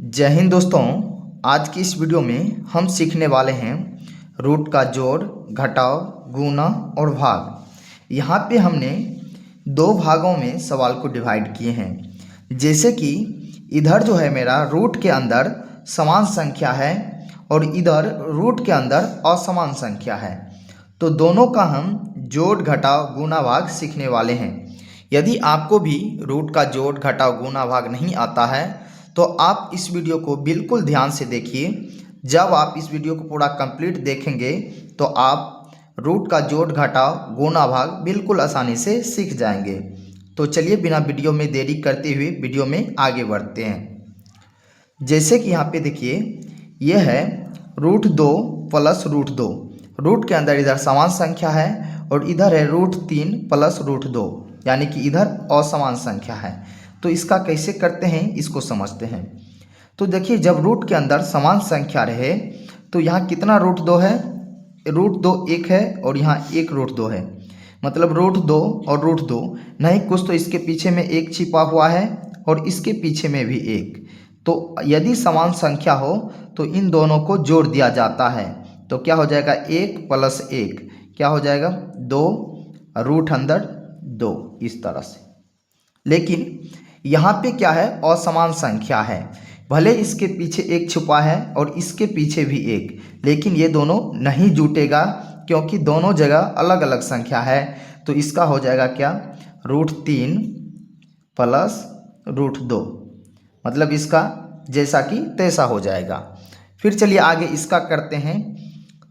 जय हिंद दोस्तों। आज की इस वीडियो में हम सीखने वाले हैं रूट का जोड़, घटाव, गुणा और भाग। यहाँ पे हमने दो भागों में सवाल को डिवाइड किए हैं। जैसे कि इधर जो है मेरा रूट के अंदर समान संख्या है और इधर रूट के अंदर असमान संख्या है, तो दोनों का हम जोड़, घटाव, गुणा, भाग सीखने वाले हैं। यदि आपको भी रूट का जोड़, घटाव, गुणा, भाग नहीं आता है तो आप इस वीडियो को बिल्कुल ध्यान से देखिए। जब आप इस वीडियो को पूरा कंप्लीट देखेंगे तो आप रूट का जोड़, घटाव, गुणा, भाग बिल्कुल आसानी से सीख जाएंगे। तो चलिए बिना वीडियो में देरी करते हुए वीडियो में आगे बढ़ते हैं। जैसे कि यहाँ पे देखिए, यह है रूट 2 प्लस रूट 2। रूट के अंदर इधर समान संख्या है और इधर है रूट 3 प्लस रूट 2, यानी कि इधर असमान संख्या है। तो इसका कैसे करते हैं इसको समझते हैं। तो देखिए, जब रूट के अंदर समान संख्या रहे तो यहाँ कितना रूट 2 है? रूट 2 एक है और यहाँ एक रूट 2 है, मतलब रूट 2 और रूट 2 नहीं, कुछ तो इसके पीछे में एक छिपा हुआ है और इसके पीछे में भी एक। तो यदि समान संख्या हो तो इन दोनों को जोड़ दिया जाता है। तो क्या हो जाएगा? 1 प्लस 1 क्या हो जाएगा? 2 रूट अंदर 2, इस तरह से। लेकिन यहाँ पे क्या है? असमान संख्या है। भले इसके पीछे एक छुपा है और इसके पीछे भी एक, लेकिन ये दोनों नहीं जुटेगा क्योंकि दोनों जगह अलग अलग संख्या है। तो इसका हो जाएगा क्या? रूट 3 प्लस रूट 2, मतलब इसका जैसा कि तैसा हो जाएगा। फिर चलिए आगे इसका करते हैं।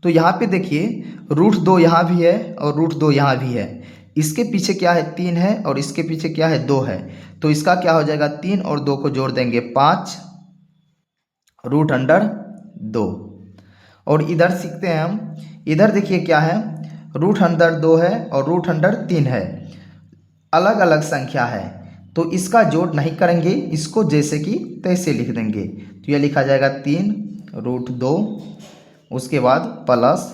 तो यहाँ पे देखिए, रूट 2 यहाँ भी है और रूट 2 यहाँ भी है। इसके पीछे क्या है? 3 है और इसके पीछे क्या है? 2 है। तो इसका क्या हो जाएगा? 3 और 2 को जोड़ देंगे 5 रूट अंडर 2। और इधर सीखते हैं हम। इधर देखिए क्या है? रूट अंडर 2 है और रूट अंडर 3 है, अलग अलग संख्या है। तो इसका जोड़ नहीं करेंगे, इसको जैसे कि तैसे लिख देंगे। तो यह लिखा जाएगा 3 रूट 2, उसके बाद प्लस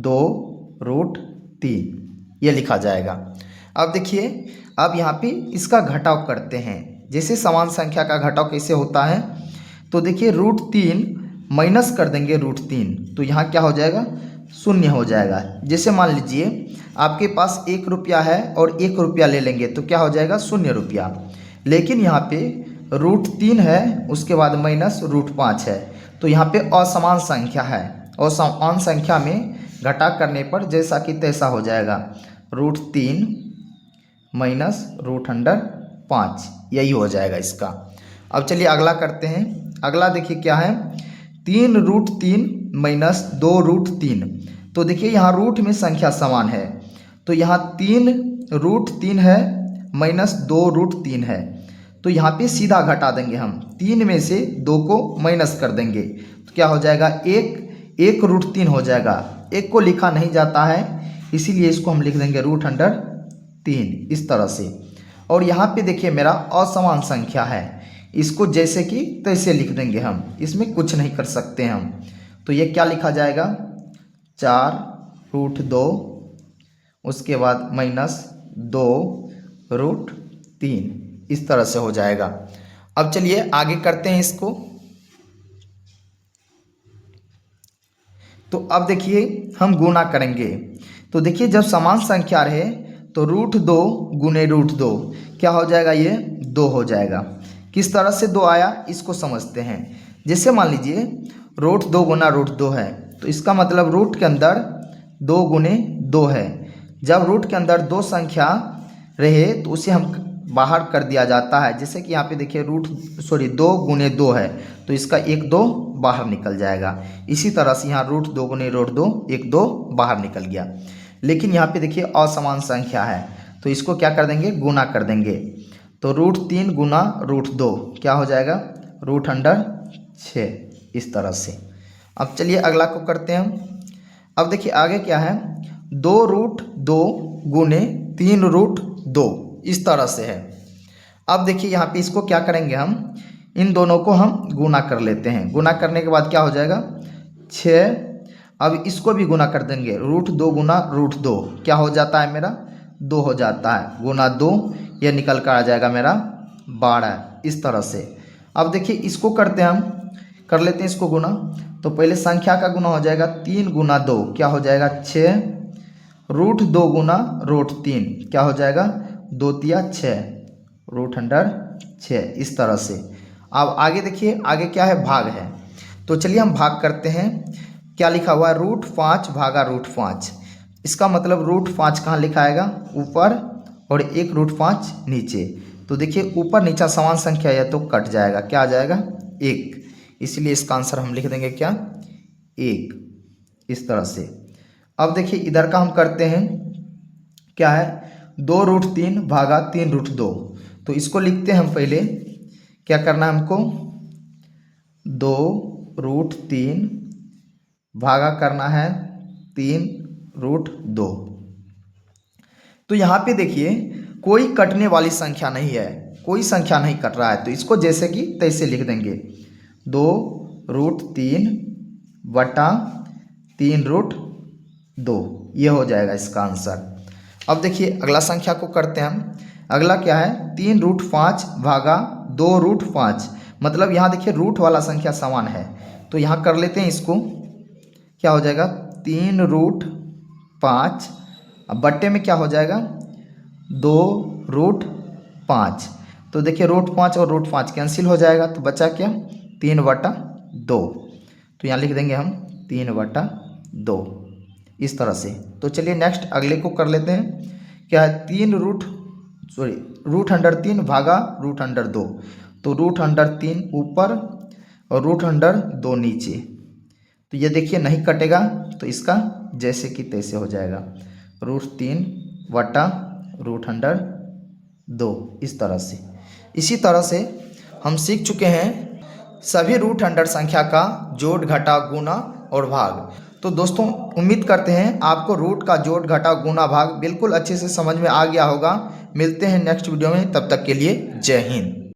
2 रूट 3, ये लिखा जाएगा। अब देखिए, अब यहाँ पे इसका घटाव करते हैं। जैसे समान संख्या का घटाव कैसे होता है? तो देखिए, रूट 3 माइनस कर देंगे रूट 3, तो यहाँ क्या हो जाएगा? शून्य हो जाएगा। जैसे मान लीजिए आपके पास 1 रुपया है और 1 रुपया ले लेंगे तो क्या हो जाएगा? 0 रुपया। लेकिन यहाँ पे रूट 3 है, उसके बाद माइनस रूट 5 है, तो यहाँ पे असमान संख्या है। असमान संख्या में घटा करने पर जैसा कि तैसा हो जाएगा। रूट 3 माइनस रूट अंडर 5, यही हो जाएगा इसका। अब चलिए अगला करते हैं। अगला देखिए क्या है? 3 रूट 3 माइनस 2 रूट 3। तो देखिए यहाँ रूट में संख्या समान है, तो यहाँ 3 रूट 3 है माइनस 2 रूट 3 है। तो यहाँ पे सीधा घटा देंगे हम, 3 में से 2 को माइनस कर देंगे तो क्या हो जाएगा? 1 रूट 3 हो जाएगा। 1 को लिखा नहीं जाता है, इसीलिए इसको हम लिख देंगे रूट अंडर 3, इस तरह से। और यहाँ पे देखिए मेरा असमान संख्या है, इसको जैसे कि तैसे लिख देंगे हम, इसमें कुछ नहीं कर सकते हम। तो ये क्या लिखा जाएगा? 4 रूट 2, उसके बाद माइनस 2 रूट 3, इस तरह से हो जाएगा। अब चलिए आगे करते हैं इसको। तो अब देखिए हम गुणा करेंगे। तो देखिए, जब समान संख्या रहे तो रूट 2 गुने रूट 2 क्या हो जाएगा? ये 2 हो जाएगा। किस तरह से 2 आया इसको समझते हैं। जैसे मान लीजिए रूट 2 गुना रूट 2 है, तो इसका मतलब रूट के अंदर 2 गुने 2 है। जब रूट के अंदर 2 संख्या रहे तो उसे हम बाहर कर दिया जाता है। जैसे कि यहाँ पे देखिए 2 गुने 2 है, तो इसका 1 2 बाहर निकल जाएगा। इसी तरह से यहाँ रूट 2 गुने रूट 2, 1 2 बाहर निकल गया। लेकिन यहाँ पे देखिए असमान संख्या है, तो इसको क्या कर देंगे? गुना कर देंगे। तो रूट 3 गुना रूट 2 क्या हो जाएगा? रूट अंडर 6, इस तरह से। अब चलिए अगला को करते हैं हम। अब देखिए आगे क्या है? 2 रूट 2 गुने 3 रूट 2, इस तरह से है। अब देखिए यहाँ पे इसको क्या करेंगे हम? इन दोनों को हम गुना कर लेते हैं। गुना करने के बाद क्या हो जाएगा? 6। अब इसको भी गुना कर देंगे। रूट 2 गुना रूट 2 क्या हो जाता है मेरा? 2 हो जाता है। गुना 2, ये निकल कर आ जाएगा मेरा 12, इस तरह से। अब देखिए इसको करते हैं हम, कर लेते हैं इसको गुना। तो पहले संख्या का गुना हो जाएगा 3 गुना 2, क्या हो जाएगा 6, रूट 2 गुना रूट 3, क्या हो जाएगा 2 तिया 6, रूट अंडर 6, इस तरह से। अब आगे देखिए, आगे क्या है, भाग है। तो चलिए हम भाग करते हैं। क्या लिखा हुआ है, रूट 5 भागा रूट 5। इसका मतलब रूट 5 कहाँ लिखा आएगा, ऊपर, और एक रूट 5 नीचे। तो देखिए ऊपर नीचा समान संख्या है तो कट जाएगा, क्या आ जाएगा 1, इसलिए इसका आंसर हम लिख देंगे क्या 1, इस तरह से। अब देखिए इधर का हम करते हैं, क्या है 2 रूट 3 भागा 3 रूट 2। तो इसको लिखते हैं हम पहले, क्या करना है हमको 2 रूट 3 भागा करना है 3 रूट 2। तो यहाँ पे देखिए कोई कटने वाली संख्या नहीं है, कोई संख्या नहीं कट रहा है, तो इसको जैसे कि तैसे लिख देंगे 2 रूट 3 बटा 3 रूट 2, ये हो जाएगा इसका आंसर। अब देखिए अगला संख्या को करते हैं हम। अगला क्या है 3 रूट 5 भागा 2 रूट 5, मतलब यहाँ देखिए रूट वाला संख्या समान है, तो यहाँ कर लेते हैं इसको, क्या हो जाएगा 3 रूट 5, अब बट्टे में क्या हो जाएगा 2 रूट 5। तो देखिए रूट 5 और रूट 5 कैंसिल हो जाएगा, तो बचा क्या 3 बटा 2। तो यहाँ लिख देंगे हम 3 बटा 2, इस तरह से। तो चलिए नेक्स्ट अगले को कर लेते हैं। क्या है 3 रूट अंडर 3 भागा रूट अंडर 2। तो रूट अंडर 3 ऊपर और रूट अंडर 2 नीचे। तो ये देखिए नहीं कटेगा, तो इसका जैसे कि तैसे हो जाएगा रूट 3 बटा रूट अंडर 2, इस तरह से। इसी तरह से हम सीख चुके हैं सभी रूट अंडर संख्या का जोड़ घटा गुना और भाग। तो दोस्तों उम्मीद करते हैं आपको रूट का जोड़ घटा गुना भाग बिल्कुल अच्छे से समझ में आ गया होगा। मिलते हैं नेक्स्ट वीडियो में, तब तक के लिए जय हिंद।